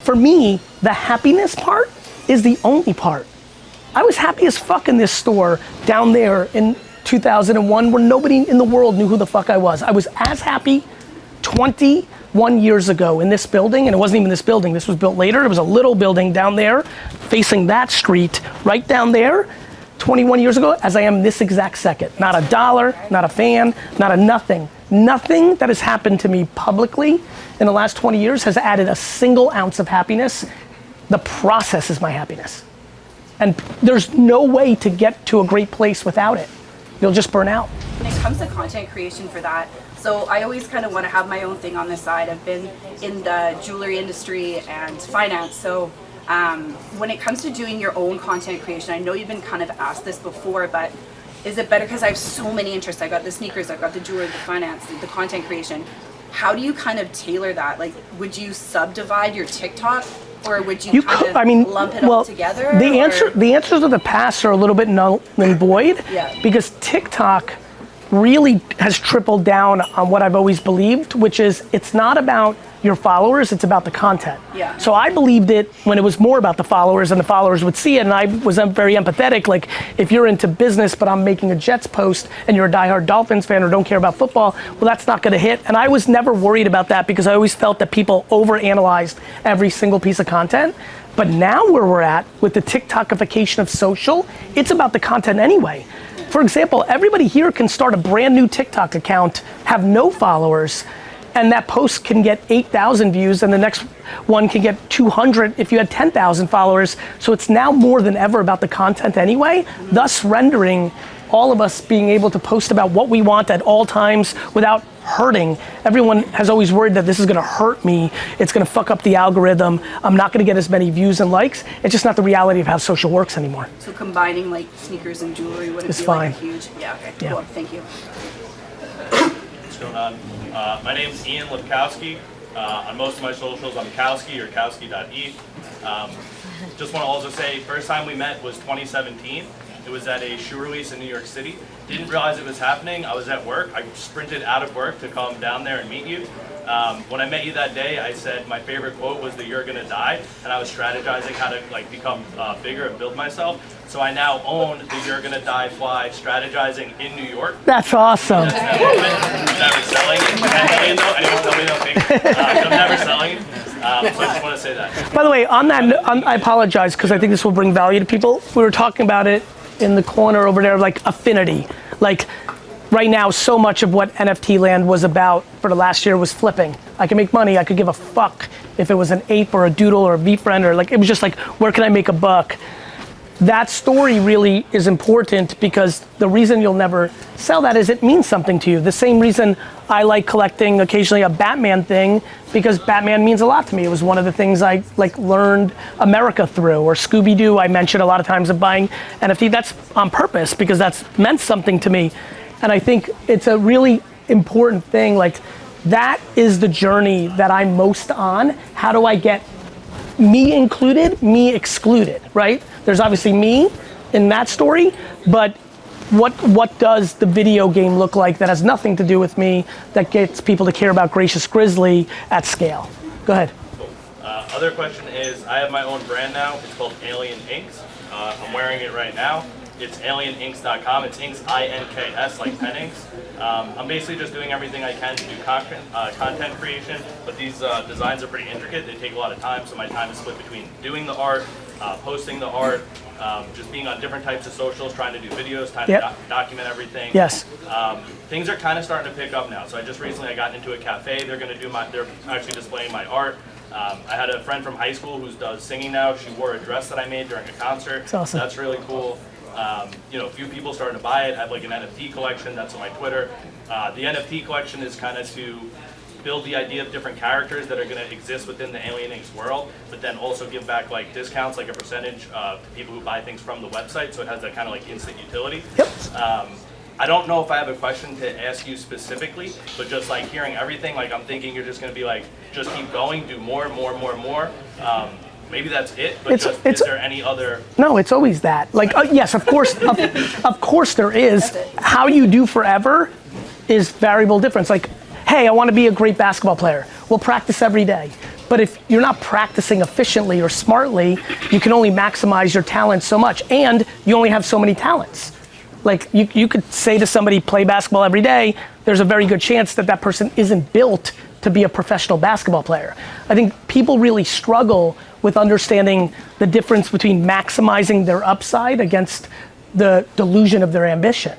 for me, the happiness part is the only part. I was happy as fuck in this store down there in 2001 where nobody in the world knew who the fuck I was. I was as happy 21 years ago in this building, and it wasn't even this building, this was built later. It was a little building down there facing that street, right down there, 21 years ago, as I am this exact second. Not a dollar, not a fan, not a nothing. Nothing that has happened to me publicly in the last 20 years has added a single ounce of happiness. The process is my happiness. And there's no way to get to a great place without it. You'll just burn out. When it comes to content creation for that, so I always kind of want to have my own thing on the side. I've been in the jewelry industry and finance, so when it comes to doing your own content creation, I know you've been kind of asked this before, but is it better, because I have so many interests, I got the sneakers, I've got the jewelry, the finance, the content creation. How do you kind of tailor that? Like, would you subdivide your TikTok? Or would you kind of lump it all together? The answers of the past are a little bit null and void, because TikTok really has tripled down on what I've always believed, which is it's not about your followers, it's about the content. So I believed it when it was more about the followers and the followers would see it, and I was very empathetic. Like, if you're into business but I'm making a Jets post and you're a diehard Dolphins fan or don't care about football, well, that's not gonna hit. And I was never worried about that because I always felt that people overanalyzed every single piece of content. But now where we're at with the TikTokification of social, it's about the content anyway. For example, everybody here can start a brand new TikTok account, have no followers, and that post can get 8,000 views and the next one can get 200 if you had 10,000 followers. So it's now more than ever about the content anyway, thus rendering all of us being able to post about what we want at all times without hurting. Everyone has always worried that this is gonna hurt me, it's gonna fuck up the algorithm, I'm not gonna get as many views and likes. It's just not the reality of how social works anymore. So combining like sneakers and jewelry wouldn't be fine. Like a huge, okay, cool, thank you. What's going on? My name's Ian Lipkowski. On most of my socials, I'm Kowski or Kowski.e. Just want to also say, first time we met was 2017. It was at a shoe release in New York City. Didn't realize it was happening. I was at work. I sprinted out of work to come down there and meet you. When I met you that day, I said my favorite quote was the "You're gonna die," and I was strategizing how to like become bigger and build myself. So I now own the "You're gonna die fly" strategizing in New York. That's awesome. That's never selling it. $10 million though. Anyone tell me no? I'm never selling it. So I just want to say that. By the way, on that, I apologize because I think this will bring value to people. We were talking about it in the corner over there, like affinity. Like right now, so much of what NFT land was about for the last year was flipping. I can make money, I could give a fuck if it was an ape or a doodle or a VeeFriend, or like, it was just like, where can I make a buck? That story really is important because the reason you'll never sell that is it means something to you. The same reason I like collecting occasionally a Batman thing, because Batman means a lot to me. It was one of the things I like learned America through, or Scooby-Doo I mentioned a lot of times of buying NFT. That's on purpose because that's meant something to me. And I think it's a really important thing. Like, that is the journey that I'm most on. How do I get me included, me excluded, right? There's obviously me in that story, but what does the video game look like that has nothing to do with me, that gets people to care about Gracious Grizzly at scale? Go ahead. Cool. Other question is, I have my own brand now. It's called Alien Inks. I'm wearing it right now. It's alieninks.com. It's inks, I-N-K-S, like pen inks. I'm basically just doing everything I can to do content creation, but these designs are pretty intricate. They take a lot of time, so my time is split between doing the art, posting the art, just being on different types of socials, trying to do videos, trying to document everything. Yes. Things are kind of starting to pick up now. So I just recently got into a cafe. They're actually displaying my art. I had a friend from high school who does singing now. She wore a dress that I made during a concert. That's awesome. That's really cool. A few people starting to buy it. I have like an NFT collection, that's on my Twitter. The NFT collection is kind of to build the idea of different characters that are going to exist within the Alien Inks world, but then also give back like discounts, like a percentage to people who buy things from the website, so it has that kind of like instant utility. Yep. I don't know if I have a question to ask you specifically, but just like hearing everything, like I'm thinking you're just going to be like, just keep going, do more. Maybe that's it, but is there any other? No, it's always that. Like, yes, of course, of course there is. How you do forever is variable difference. Like, hey, I want to be a great basketball player. We'll practice every day. But if you're not practicing efficiently or smartly, you can only maximize your talent so much, and you only have so many talents. Like you could say to somebody, play basketball every day, there's a very good chance that that person isn't built to be a professional basketball player. I think people really struggle with understanding the difference between maximizing their upside against the delusion of their ambition.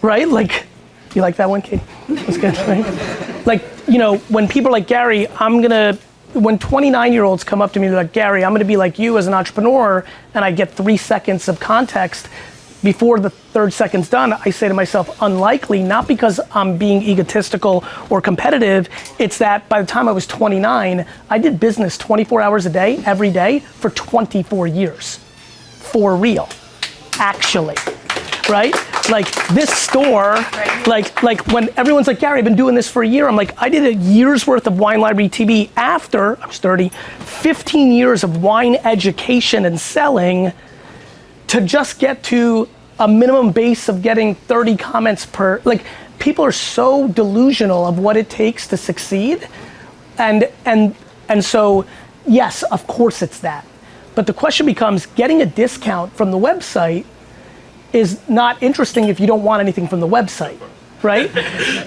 Right? Like, you like that one, Katie? That's good, right? Like, you know, when people are like, Gary, when 29-year-olds come up to me, they're like, Gary, I'm gonna be like you as an entrepreneur, and I get 3 seconds of context, before the third second's done, I say to myself, unlikely, not because I'm being egotistical or competitive, it's that by the time I was 29, I did business 24 hours a day, every day, for 24 years. For real, actually, right? Like this store, like when everyone's like, Gary, I've been doing this for a year, I'm like, I did a year's worth of Wine Library TV after, I was 30, 15 years of wine education and selling, to just get to a minimum base of getting 30 comments per, like people are so delusional of what it takes to succeed. And so, yes, of course it's that. But the question becomes, getting a discount from the website is not interesting if you don't want anything from the website, right?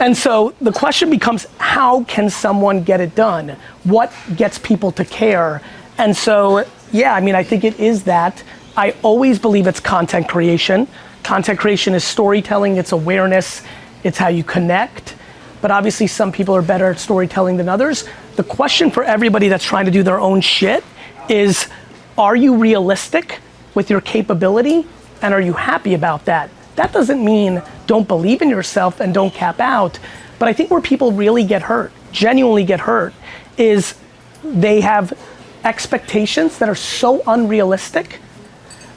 And so the question becomes, how can someone get it done? What gets people to care? And so, yeah, I mean, I think it is that. I always believe it's content creation. Content creation is storytelling, it's awareness, it's how you connect. But obviously some people are better at storytelling than others. The question for everybody that's trying to do their own shit is, are you realistic with your capability, and are you happy about that? That doesn't mean don't believe in yourself and don't cap out, but I think where people really get hurt, genuinely get hurt, is they have expectations that are so unrealistic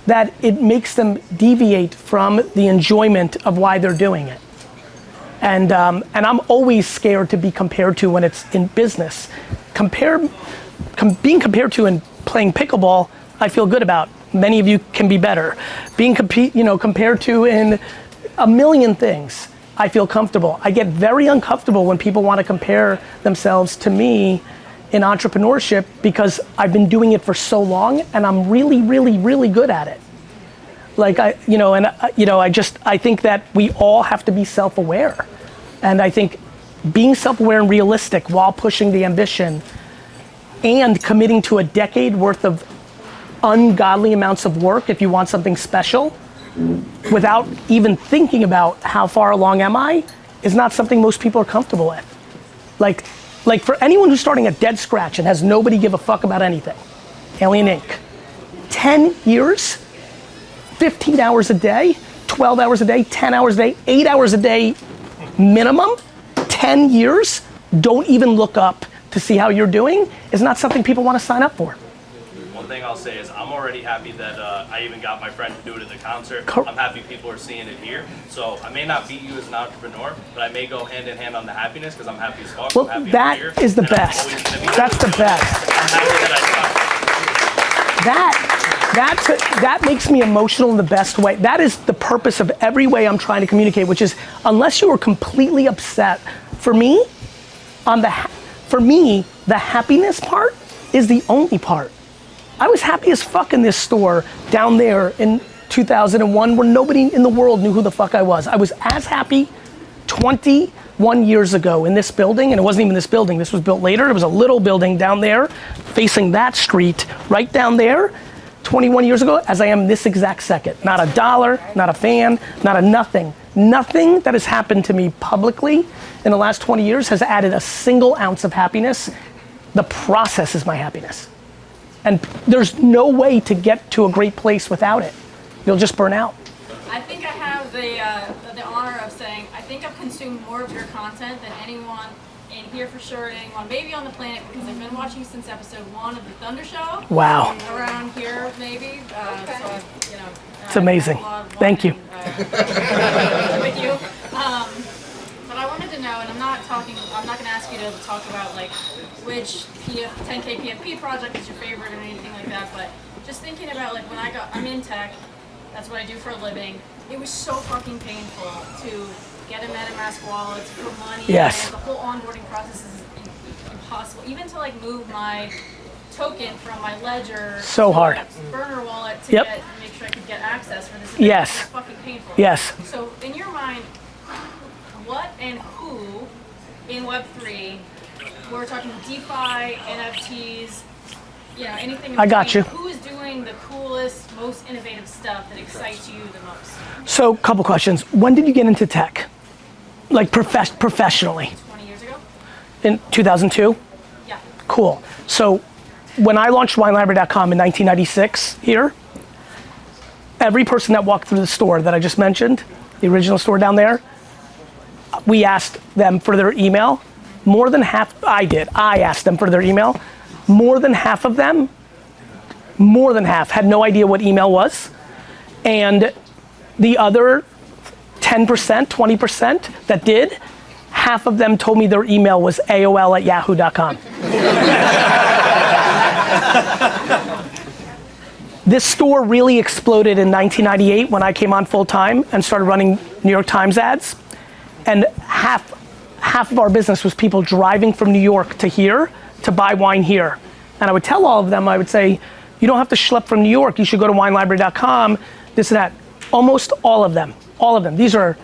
that it makes them deviate from the enjoyment of why they're doing it. And I'm always scared to be compared to when it's in business. Being compared to in playing pickleball, I feel good about. Many of you can be better. Being compared to in a million things, I feel comfortable. I get very uncomfortable when people want to compare themselves to me in entrepreneurship, because I've been doing it for so long and I'm really, really, really good at it. Like I think that we all have to be self-aware. And I think being self-aware and realistic while pushing the ambition and committing to a decade worth of ungodly amounts of work if you want something special, without even thinking about how far along am I, is not something most people are comfortable with. Like for anyone who's starting at dead scratch and has nobody give a fuck about anything, Alien Inc., 10 years, 15 hours a day, 12 hours a day, 10 hours a day, 8 hours a day minimum, 10 years, don't even look up to see how you're doing, is not something people want to sign up for. One thing I'll say is I'm already happy that I even got my friend to do it at the concert. I'm happy people are seeing it here. So I may not beat you as an entrepreneur, but I may go hand in hand on the happiness, because I'm happy as fuck. Well, that is the best. That's the best. I'm happy that That makes me emotional in the best way. That is the purpose of every way I'm trying to communicate, which is, unless you are completely upset, for me, the happiness part is the only part. I was happy as fuck in this store down there in 2001 where nobody in the world knew who the fuck I was. I was as happy 21 years ago in this building, and it wasn't even this building, this was built later. It was a little building down there facing that street right down there 21 years ago as I am this exact second. Not a dollar, not a fan, not a nothing. Nothing that has happened to me publicly in the last 20 years has added a single ounce of happiness. The process is my happiness. And there's no way to get to a great place without it. You'll just burn out. I think I have the honor of saying, I think I've consumed more of your content than anyone in here for sure, and anyone maybe on the planet, because I've been watching you since episode 1 of the Thunder Show. Wow. Around here, maybe. So I've, it's amazing. Thank you. With you. But I wanted to know, and I'm not going to ask you to talk about like which 10K PFP project is your favorite or anything like that, but just thinking about like when I'm in tech, that's what I do for a living. It was so fucking painful to get a MetaMask wallet, to put money in. Yes. The whole onboarding process is impossible. Even to like move my token from my ledger So to hard. a burner wallet to Yep. make sure I could get access for this event. Yes. It's fucking painful. Yes. So in your mind, what and who in Web3, we're talking DeFi, NFTs, anything in I got between, you. who is doing the coolest, most innovative stuff that excites you the most? So, couple questions. When did you get into tech? Like professionally? 20 years ago? In 2002? Yeah. Cool. So, when I launched WineLibrary.com in 1996 here, every person that walked through the store that I just mentioned, the original store down there, we asked them for their email. More than half, I asked them for their email. More than half of them, had no idea what email was. And the other 10%, 20% that did, half of them told me their email was AOL@yahoo.com. This store really exploded in 1998 when I came on full time and started running New York Times ads. And half of our business was people driving from New York to here to buy wine here. And I would tell all of them, I would say, you don't have to schlep from New York, you should go to winelibrary.com, this and that. Almost all of them. These are,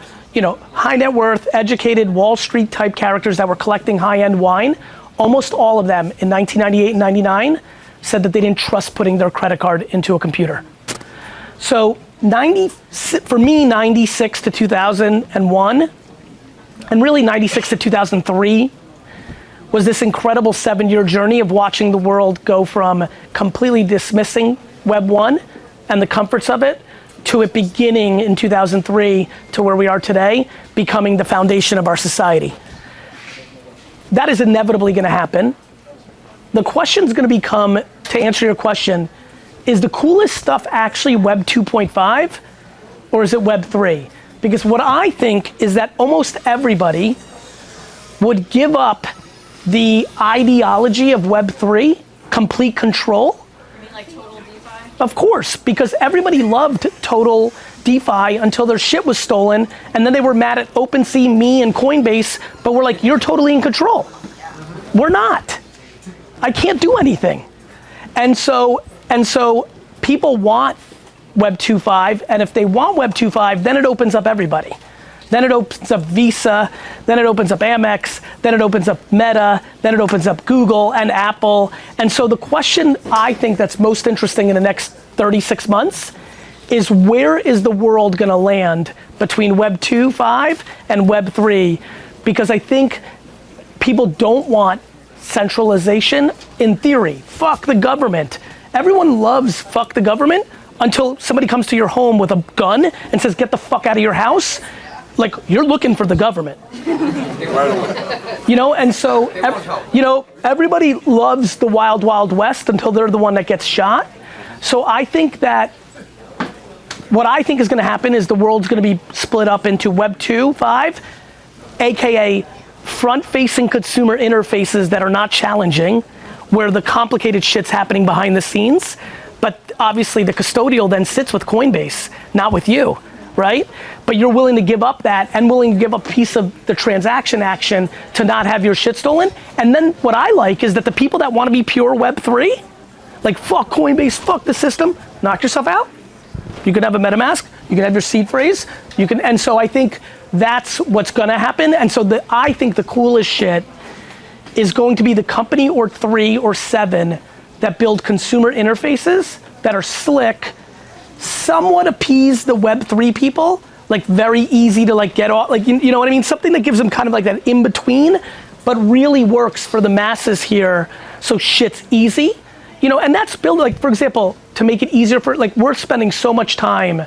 high net worth, educated, Wall Street type characters that were collecting high-end wine. Almost all of them in 1998 and 99 said that they didn't trust putting their credit card into a computer. So for me, 96 to 2001, and really 96 to 2003, was this incredible 7-year journey of watching the world go from completely dismissing Web 1 and the comforts of it to it beginning in 2003 to where we are today, becoming the foundation of our society. That is inevitably gonna happen. The question's gonna become, to answer your question, is the coolest stuff actually Web 2.5 or is it Web 3? Because what I think is that almost everybody would give up the ideology of Web 3, complete control. You mean like total DeFi? Of course, because everybody loved total DeFi until their shit was stolen, and then they were mad at OpenSea, me, and Coinbase, but we're like, you're totally in control. We're not. I can't do anything. And so people want Web 2.5, and if they want Web 2.5, then it opens up everybody. Then it opens up Visa, then it opens up Amex, then it opens up Meta, then it opens up Google and Apple. And so the question I think that's most interesting in the next 36 months is where is the world gonna land between Web 2.5 and Web 3? Because I think people don't want centralization in theory. Fuck the government. Everyone loves fuck the government until somebody comes to your home with a gun and says, get the fuck out of your house. Like, you're looking for the government. And so, everybody loves the wild, wild west until they're the one that gets shot. So I think that what I think is gonna happen is the world's gonna be split up into Web 2.5, AKA front-facing consumer interfaces that are not challenging, where the complicated shit's happening behind the scenes, but obviously the custodial then sits with Coinbase, not with you, right? But you're willing to give up that and willing to give up a piece of the transaction action to not have your shit stolen. And then what I like is that the people that want to be pure Web 3, like fuck Coinbase, fuck the system, knock yourself out. You can have a MetaMask, you can have your seed phrase, and so I think that's what's gonna happen. And so I think the coolest shit is going to be the company or 3 or 7 that build consumer interfaces that are slick, somewhat appease the Web 3 people, like very easy to like get off, like you know what I mean? Something that gives them kind of like that in between, but really works for the masses here, so shit's easy. And that's built, like, for example, to make it easier for, like, we're spending so much time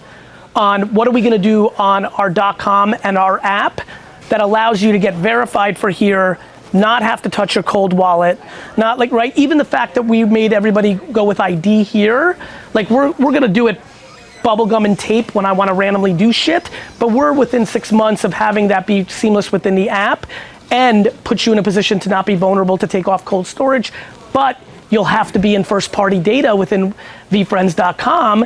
on what are we gonna do on our .com and our app that allows you to get verified for here, not have to touch your cold wallet, not like, right? Even the fact that we made everybody go with ID here, like we're gonna do it bubblegum and tape when I wanna randomly do shit, but we're within 6 months of having that be seamless within the app and put you in a position to not be vulnerable to take off cold storage, but you'll have to be in first party data within VeeFriends.com.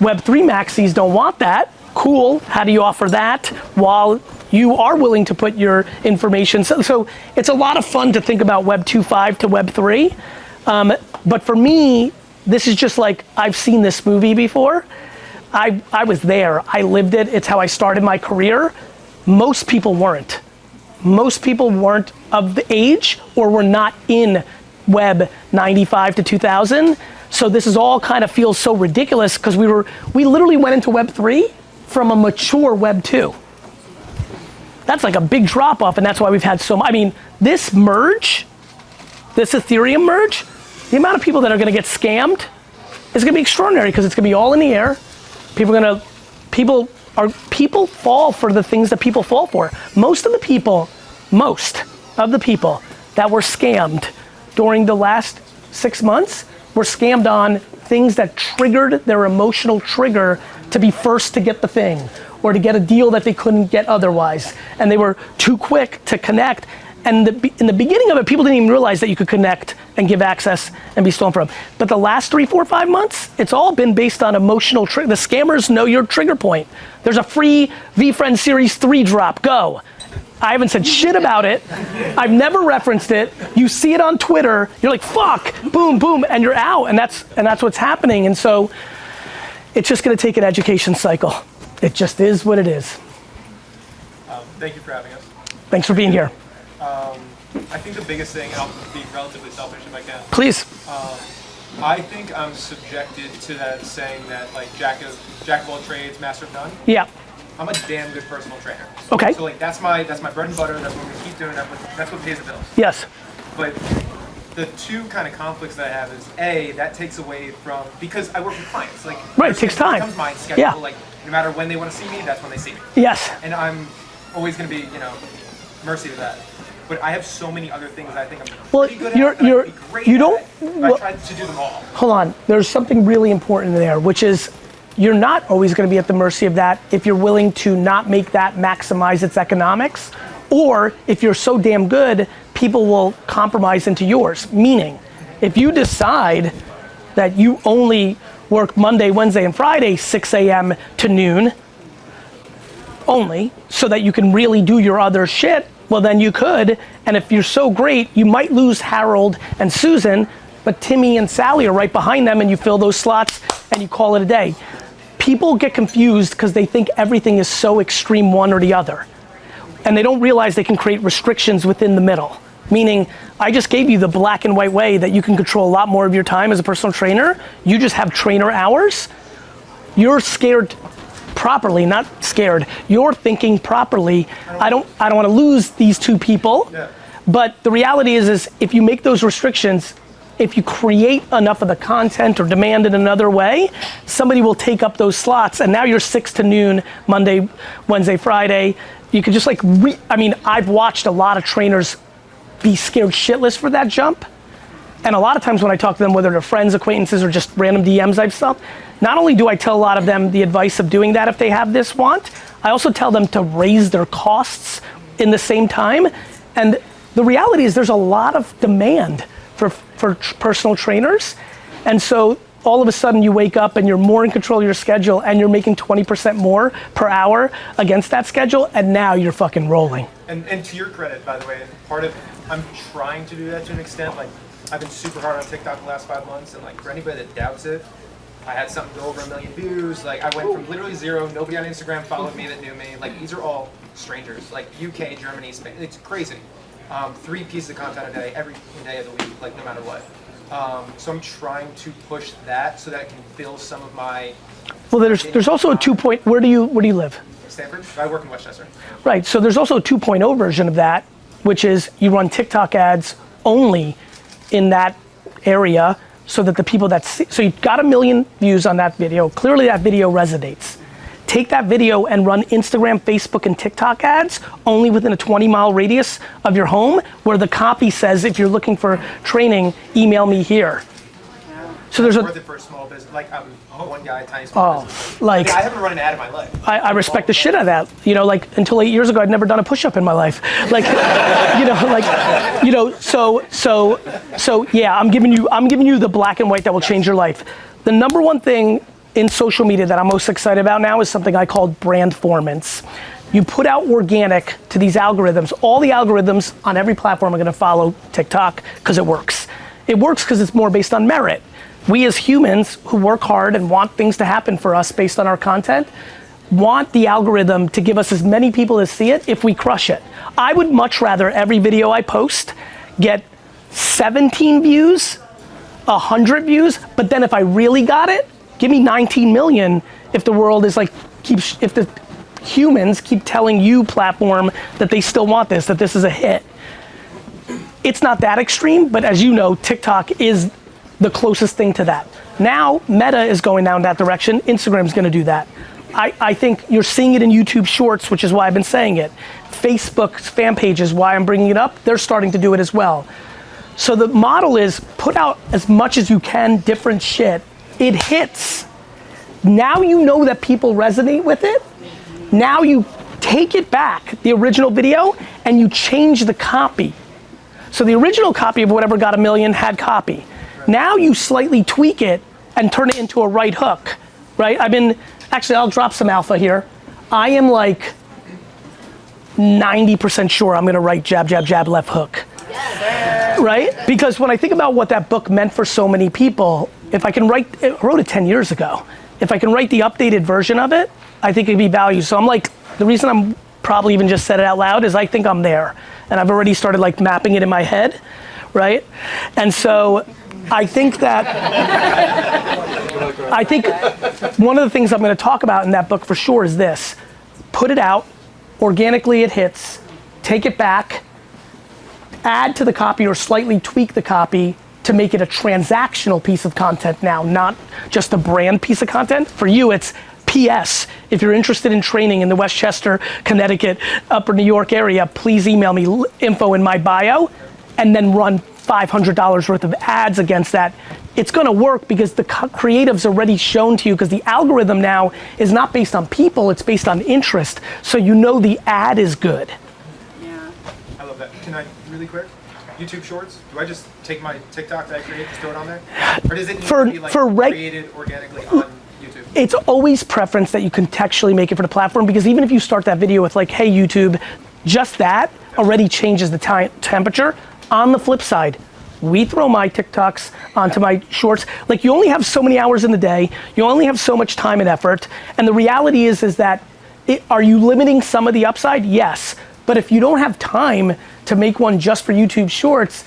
Web3 maxis don't want that. Cool, how do you offer that while you are willing to put your information. So it's a lot of fun to think about Web 2.5 to Web 3. But for me, this is just like, I've seen this movie before. I was there, I lived it, it's how I started my career. Most people weren't. Most people weren't of the age or were not in Web 95 to 2000. So this is all kind of feels so ridiculous because we literally went into Web 3 from a mature Web 2. That's like a big drop off, and that's why we've had so much. I mean, this merge, this Ethereum merge, the amount of people that are gonna get scammed is gonna be extraordinary because it's gonna be all in the air. People fall for the things that people fall for. Most of the people that were scammed during the last 6 months were scammed on things that triggered their emotional trigger to be first to get the thing or to get a deal that they couldn't get otherwise. And they were too quick to connect. And in the beginning of it, people didn't even realize that you could connect and give access and be stolen from. But the last 3, 4, 5 months, it's all been based on emotional trigger. The scammers know your trigger point. There's a free VeeFriends Series 3 drop, go. I haven't said shit about it. I've never referenced it. You see it on Twitter, you're like, fuck, boom, boom, and you're out. And that's what's happening. And so it's just gonna take an education cycle. It just is what it is. Thank you for having us. Thanks for being here. I think the biggest thing, and I'll be relatively selfish if I can. Please. I think I'm subjected to that saying that like jack of all trades, master of none. Yeah. I'm a damn good personal trainer. Okay. So like that's my bread and butter. That's what we keep doing. That's what pays the bills. Yes. But the two kind of conflicts that I have is A, that takes away from, because I work with clients. Like right, it takes time. It becomes my schedule. Yeah. Like no matter when they want to see me, that's when they see me. Yes. And I'm always going to be, mercy to that. But I have so many other things I think I'm pretty good at. I tried to do them all. Hold on, there's something really important there, which is you're not always gonna be at the mercy of that if you're willing to not make that maximize its economics, or if you're so damn good, people will compromise into yours. Meaning, if you decide that you only work Monday, Wednesday, and Friday, 6 a.m. to noon, only, so that you can really do your other shit, well then you could, and if you're so great, you might lose Harold and Susan, but Timmy and Sally are right behind them and you fill those slots and you call it a day. People get confused because they think everything is so extreme one or the other. And they don't realize they can create restrictions within the middle. Meaning, I just gave you the black and white way that you can control a lot more of your time as a personal trainer. You just have trainer hours. You're scared properly, not scared. You're thinking properly. I don't want to lose these two people. Yeah. But the reality is if you make those restrictions, if you create enough of the content or demand it another way, somebody will take up those slots. And now you're 6 to noon, Monday, Wednesday, Friday. You could just I've watched a lot of trainers be scared shitless for that jump. And a lot of times when I talk to them, whether they're friends, acquaintances, or just random DMs I've stuff, not only do I tell a lot of them the advice of doing that if they have this want, I also tell them to raise their costs in the same time. And the reality is there's a lot of demand for personal trainers. And so all of a sudden you wake up and you're more in control of your schedule and you're making 20% more per hour against that schedule, and now you're fucking rolling. And to your credit, by the way, part of, I'm trying to do that to an extent. Like, I've been super hard on TikTok the last 5 months, and like for anybody that doubts it, I had something go over 1 million views. Like I went from literally zero, nobody on Instagram followed me that knew me. Like these are all strangers, like UK, Germany, Spain, it's crazy. 3 pieces of content a day, every day of the week, like no matter what. So I'm trying to push that so that I can fill some of my. Well, there's also a 2.0, where do you live? Stanford, I work in Westchester. Right, so there's also a 2.0 version of that, which is you run TikTok ads only in that area so that the people that see, so you've got 1 million views on that video, clearly that video resonates. Take that video and run Instagram, Facebook, and TikTok ads only within a 20-mile radius of your home, where the copy says, if you're looking for training, email me here. So there's worth it for a small business. Like I'm one guy, tiny small business. Like I haven't run an ad in my life. I respect the shit out of that. Like until 8 years ago, I'd never done a push-up in my life. Like, so yeah, I'm giving you the black and white that will change your life. The number one thing in social media that I'm most excited about now is something I call brandformance. You put out organic to these algorithms. All the algorithms on every platform are gonna follow TikTok because it works. It works because it's more based on merit. We as humans who work hard and want things to happen for us based on our content, want the algorithm to give us as many people as see it if we crush it. I would much rather every video I post get 17 views, 100 views, but then if I really got it, give me 19 million if the world is like, if the humans keep telling you, platform, that they still want this, that this is a hit. It's not that extreme, but as you know, TikTok is the closest thing to that. Now, Meta is going down that direction, Instagram's gonna do that. I think you're seeing it in YouTube Shorts, which is why I've been saying it. Facebook's fan page is why I'm bringing it up. They're starting to do it as well. So the model is put out as much as you can, different shit. It hits. Now you know that people resonate with it. Now you take it back, the original video, and you change the copy. So the original copy of whatever got 1 million had copy. Now you slightly tweak it and turn it into a right hook, right? Actually, I'll drop some alpha here. I am like 90% sure I'm gonna write jab, jab, jab, left hook. Yes. Right? Because when I think about what that book meant for so many people, if I can I wrote it 10 years ago. If I can write the updated version of it, I think it'd be value. So I'm like, the reason I'm probably even just said it out loud is I think I'm there. And I've already started like mapping it in my head, right? And so I think one of the things I'm gonna talk about in that book for sure is this. Put it out, organically it hits, take it back, add to the copy or slightly tweak the copy to make it a transactional piece of content now, not just a brand piece of content. For you, it's PS. If you're interested in training in the Westchester, Connecticut, Upper New York area, please email me info in my bio and then run $500 worth of ads against that. It's gonna work because the creative's already shown to you because the algorithm now is not based on people, it's based on interest. So you know the ad is good. Yeah. I love that. Can I, really quick? YouTube Shorts? Do I just take my TikTok that I create, just throw it on there? Or does it need to be like created organically on YouTube? It's always preference that you contextually make it for the platform because even if you start that video with like, hey YouTube, just that already changes the temperature. On the flip side, we throw my TikToks onto my shorts. Like you only have so many hours in the day, you only have so much time and effort, and the reality is that, are you limiting some of the upside? Yes, but if you don't have time to make one just for YouTube Shorts,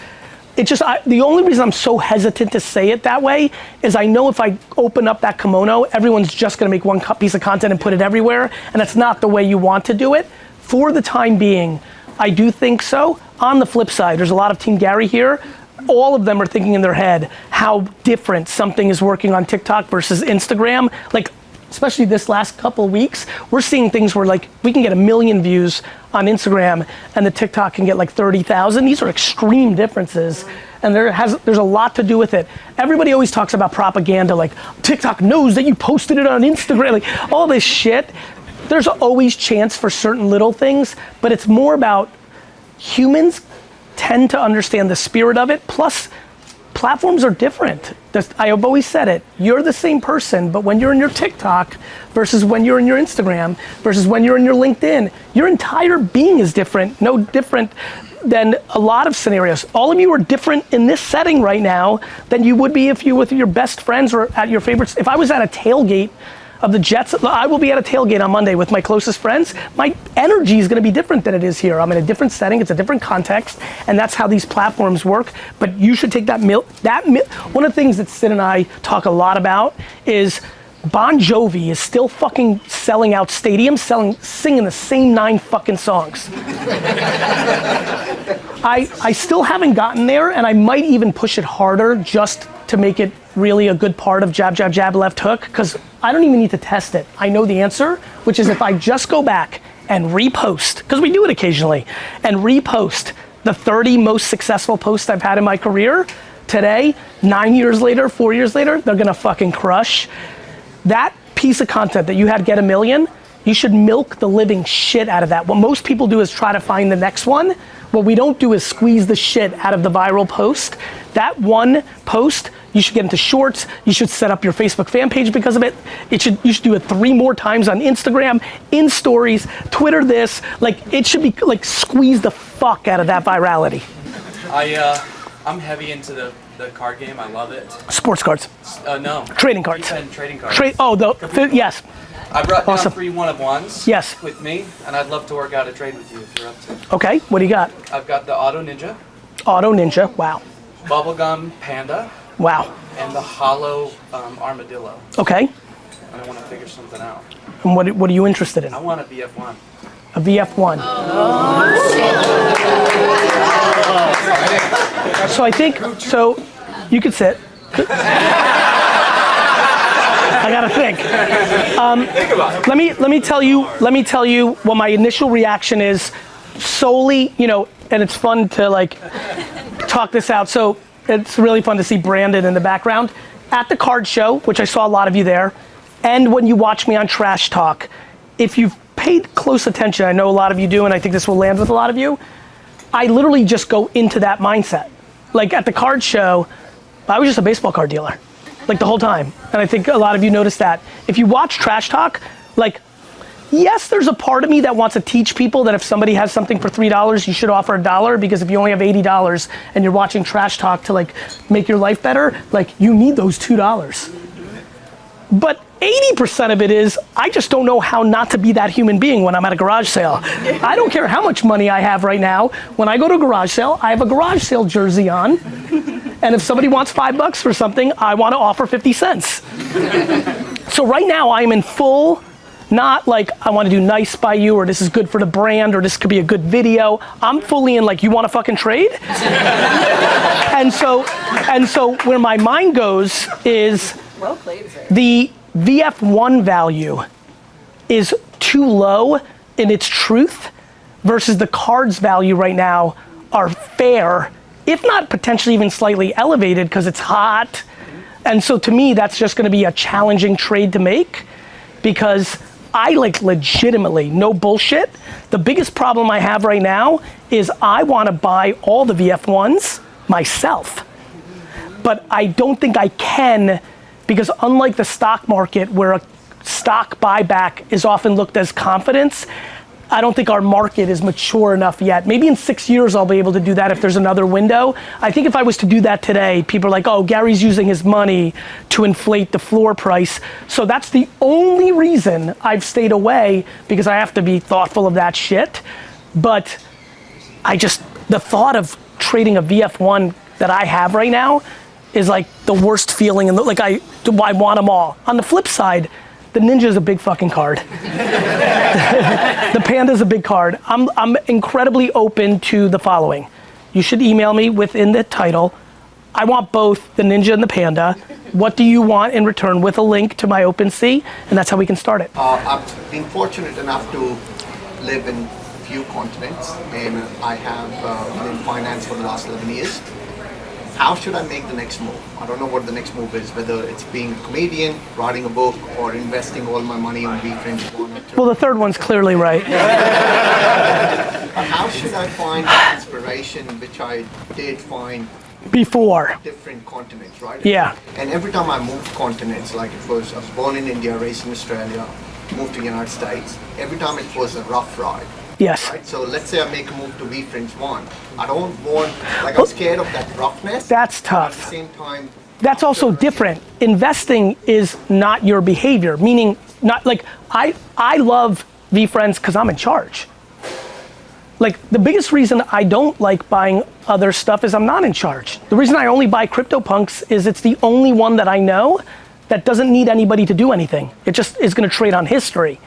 the only reason I'm so hesitant to say it that way is I know if I open up that kimono, everyone's just gonna make one piece of content and put it everywhere, and that's not the way you want to do it. For the time being, I do think so. On the flip side, there's a lot of Team Gary here. All of them are thinking in their head how different something is working on TikTok versus Instagram. Like, especially this last couple weeks, we're seeing things where like we can get 1 million views on Instagram and the TikTok can get like 30,000. These are extreme differences. And there's a lot to do with it. Everybody always talks about propaganda, like TikTok knows that you posted it on Instagram, like all this shit. There's always chance for certain little things, but it's more about humans tend to understand the spirit of it, plus platforms are different. I have always said it, you're the same person, but when you're in your TikTok versus when you're in your Instagram versus when you're in your LinkedIn, your entire being is different, no different than a lot of scenarios. All of you are different in this setting right now than you would be if you were with your best friends or at your favorites. If I was at a tailgate of the Jets, I will be at a tailgate on Monday with my closest friends. My energy is gonna be different than it is here. I'm in a different setting, it's a different context, and that's how these platforms work. But you should take one of the things that Sid and I talk a lot about is Bon Jovi is still fucking selling out stadiums, singing the same 9 fucking songs. I still haven't gotten there, and I might even push it harder just to make it really a good part of jab, jab, jab, left hook, because I don't even need to test it. I know the answer, which is if I just go back and repost, because we do it occasionally, and repost the 30 most successful posts I've had in my career, today, 9 years later, 4 years later, they're gonna fucking crush. That piece of content that you had get 1 million, you should milk the living shit out of that. What most people do is try to find the next one. What we don't do is squeeze the shit out of the viral post. That one post, You should get into shorts. You should set up your Facebook fan page because of it. You should do it 3 more times on Instagram, in stories, Twitter this. Like, it should be like squeeze the fuck out of that virality. I'm heavy into the card game. I love it. Sports cards. No. Trading cards. Trading cards. Yes. I brought down Awesome. 3 one-of-ones. Yes. With me, and I'd love to work out a trade with you if you're up to. Okay, what do you got? I've got the Auto Ninja, Auto Ninja, wow. Bubblegum Panda, Wow. and the Hollow Armadillo. Okay, And I want to figure something out. and what are you interested in? I want a VF1. A VF1. So I think, so you could sit. I gotta think. Think about it. Let me tell you what my initial reaction is solely, and it's fun to like talk this out. So it's really fun to see Brandon in the background. At the card show, which I saw a lot of you there, and when you watch me on Trash Talk, if you've paid close attention, I know a lot of you do, and I think this will land with a lot of you, I literally just go into that mindset. Like at the card show, I was just a baseball card dealer, like the whole time. And I think a lot of you noticed that. If you watch Trash Talk, like, yes, there's a part of me that wants to teach people that if somebody has something for $3, you should offer $1, because if you only have $80 and you're watching Trash Talk to like make your life better, like you need those $2. But 80% of it is, I just don't know how not to be that human being when I'm at a garage sale. I don't care how much money I have right now. When I go to a garage sale, I have a garage sale jersey on. And if somebody wants $5 for something, I want to offer 50 cents. So right now I'm in full, not like I want to do nice by you, or this is good for the brand, or this could be a good video. I'm fully in like, you want to fucking trade? and so where my mind goes is, Well played, sir. the VF1 value is too low in its truth versus the cards value right now are fair, if not potentially even slightly elevated because it's hot. And so to me, that's just gonna be a challenging trade to make, because I like legitimately, no bullshit, the biggest problem I have right now is I wanna buy all the VF1s myself. But I don't think I can, because unlike the stock market where a stock buyback is often looked as confidence, I don't think our market is mature enough yet. Maybe in 6 years I'll be able to do that if there's another window. I think if I was to do that today, people are like, oh, Gary's using his money to inflate the floor price. So that's the only reason I've stayed away, because I have to be thoughtful of that shit. But the thought of trading a VF1 that I have right now is like the worst feeling, and like I want them all. On the flip side, the Ninja is a big fucking card. The Panda is a big card. I'm incredibly open to the following. You should email me within the title. I want both the Ninja and the Panda. What do you want in return, with a link to my OpenSea, and that's how we can start it. I've been fortunate enough to live in a few continents, and I have been in finance for the last 11 years. How should I make the next move? I don't know what the next move is, whether it's being a comedian, writing a book, or investing all my money on VeeFriends. Well, the third one's clearly right. How should I find the inspiration, which I did find Before. different continents, right? Yeah. And every time I moved continents, like I was born in India, raised in Australia, moved to the United States, every time it was a rough ride. Yes. Right, so let's say I make a move to VeeFriends 1. I don't want, like I'm scared of that roughness. That's At the tough. same time, That's also different. Investing is not your behavior, meaning not like, I love VeeFriends because I'm in charge. Like the biggest reason I don't like buying other stuff is I'm not in charge. The reason I only buy CryptoPunks is it's the only one that I know that doesn't need anybody to do anything. It just is gonna trade on history.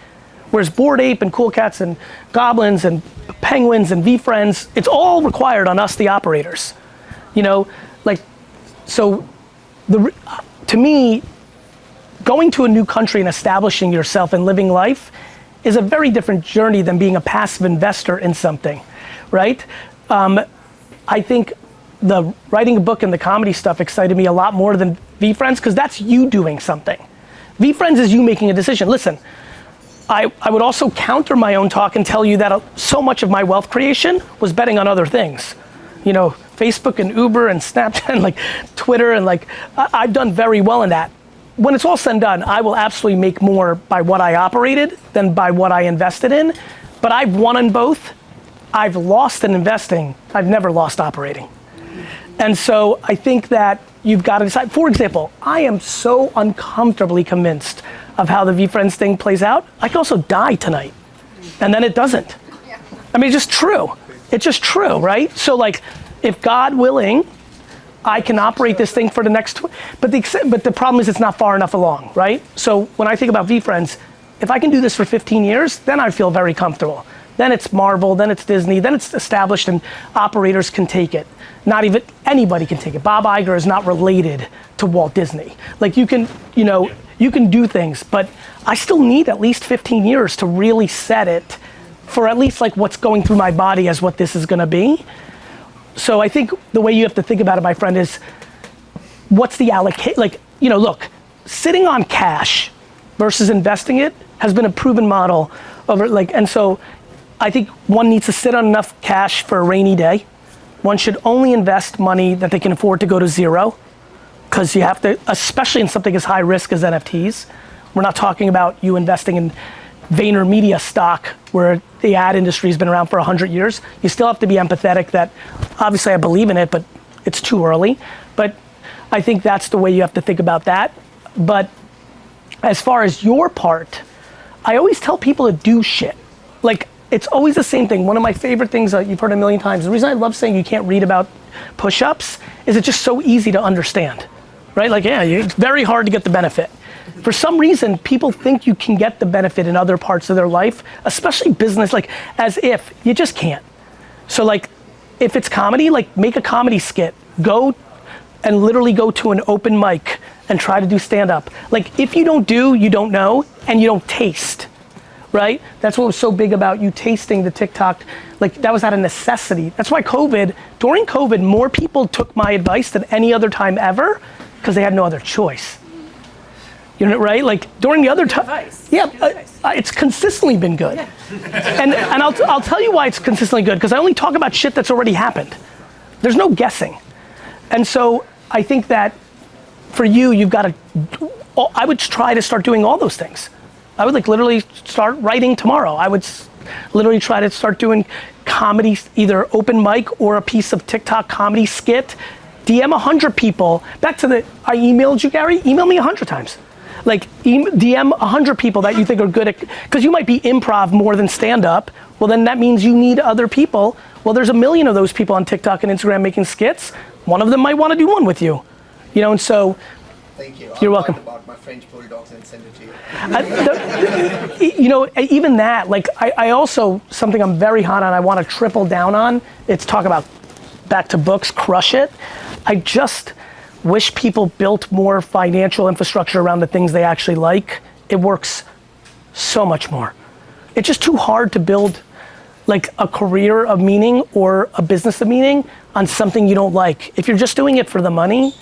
Whereas Bored Ape and Cool Cats and Goblins and Penguins and VeeFriends, it's all required on us, the operators. So to me, going to a new country and establishing yourself and living life is a very different journey than being a passive investor in something, right? I think the writing a book and the comedy stuff excited me a lot more than VeeFriends, because that's you doing something. VeeFriends is you making a decision. Listen, I would also counter my own talk and tell you that so much of my wealth creation was betting on other things. Facebook and Uber and Snapchat and like Twitter and like, I've done very well in that. When it's all said and done, I will absolutely make more by what I operated than by what I invested in. But I've won in both. I've lost in investing. I've never lost operating. And so I think that you've got to decide. For example, I am so uncomfortably convinced of how the VeeFriends thing plays out. I could also die tonight, and then it doesn't. I mean, it's just true. It's just true, right? So like, if God willing, I can operate this thing for the next, but the problem is it's not far enough along, right? So when I think about VeeFriends, if I can do this for 15 years, then I feel very comfortable. Then it's Marvel, then it's Disney, then it's established and operators can take it. Not even anybody can take it. Bob Iger is not related to Walt Disney. Like you can do things, but I still need at least 15 years to really set it for at least like what's going through my body as what this is gonna be. So I think the way you have to think about it, my friend, is what's the allocate, like, look, sitting on cash versus investing it has been a proven model over like, and so I think one needs to sit on enough cash for a rainy day. One should only invest money that they can afford to go to zero, because you have to, especially in something as high risk as NFTs. We're not talking about you investing in VaynerMedia stock where the ad industry has been around for 100 years. You still have to be empathetic that obviously I believe in it, but it's too early. But I think that's the way you have to think about that. But as far as your part, I always tell people to do shit. Like, it's always the same thing. One of my favorite things that you've heard a million times, the reason I love saying you can't read about push-ups is it's just so easy to understand, right? Like, yeah, it's very hard to get the benefit. For some reason, people think you can get the benefit in other parts of their life, especially business, like as if you just can't. So like, if it's comedy, like make a comedy skit. Go and literally go to an open mic and try to do stand-up. Like if you don't do, you don't know, and you don't taste, right? That's what was so big about you tasting the TikTok. Like that was out of necessity. That's why during COVID, more people took my advice than any other time ever, because they had no other choice. You know, right? Like during the other time, yeah, it's consistently been good. Yeah. and I'll tell you why it's consistently good, because I only talk about shit that's already happened. There's no guessing. And so I think that for you, you've got to, I would try to start doing all those things. I would like literally start writing tomorrow. I would literally try to start doing comedy, either open mic or a piece of TikTok comedy skit. DM 100 people. Back to I emailed you, Gary, email me 100 times. Like DM 100 people that you think are good at, because you might be improv more than stand up. Well, then that means you need other people. Well, there's a million of those people on TikTok and Instagram making skits. One of them might want to do one with you. And so. Thank you. You're welcome. About my French bulldogs and send it to you. Even that, like I also, something I'm very hot on, I want to triple down on, it's talk about back to books, crush it. I just wish people built more financial infrastructure around the things they actually like. It works so much more. It's just too hard to build like a career of meaning or a business of meaning on something you don't like. If you're just doing it for the money,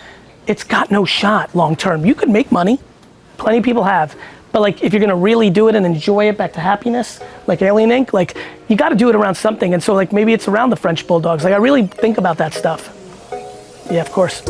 it's got no shot long term. You could make money, plenty of people have, but like if you're gonna really do it and enjoy it back to happiness, like Alien Inc., like you gotta do it around something. And so like maybe it's around the French bulldogs. Like I really think about that stuff. Yeah, of course.